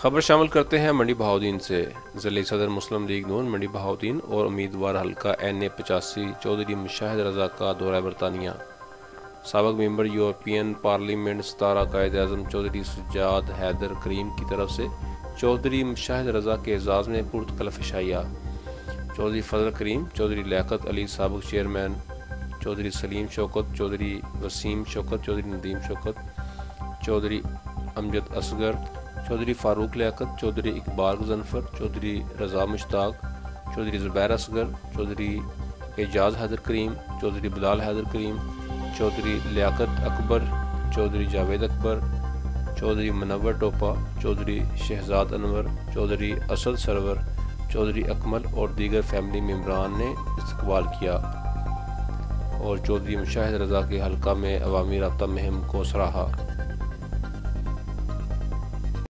خبر شامل کرتے ہیں منڈی بہاؤدین سے۔ ضلعی صدر مسلم لیگ نون منڈی بہاؤدین اور امیدوار حلقہ NA85 چودھری مشاہد رضا کا دورہ برطانیہ۔ سابق ممبر یورپین پارلیمنٹ 17 قائد اعظم چودھری سجاد حیدر کریم کی طرف سے چودھری مشاہد رضا کے اعزاز میں پرتکلف عشائیہ۔ چودھری فضل کریم، چودھری لیاقت علی سابق چیئرمین، چودھری سلیم شوکت، چودھری وسیم شوکت، چودھری ندیم شوکت، چودھری امجد اصغر، چودھری فاروق لیاقت، چودھری اقبال غضنفر، چودھری رضا مشتاق، چودھری زبیر اصغر، چودھری اعجاز حیدر کریم، چودھری بلال حیدر کریم، چودھری لیاقت اکبر، چودھری جاوید اکبر، چودھری منور ٹوپا، چودھری شہزاد انور، چودھری اسد سرور، چودھری اکمل اور دیگر فیملی ممبران نے استقبال کیا اور چودھری مشاہد رضا کے حلقہ میں عوامی رابطہ مہم کو سراہا۔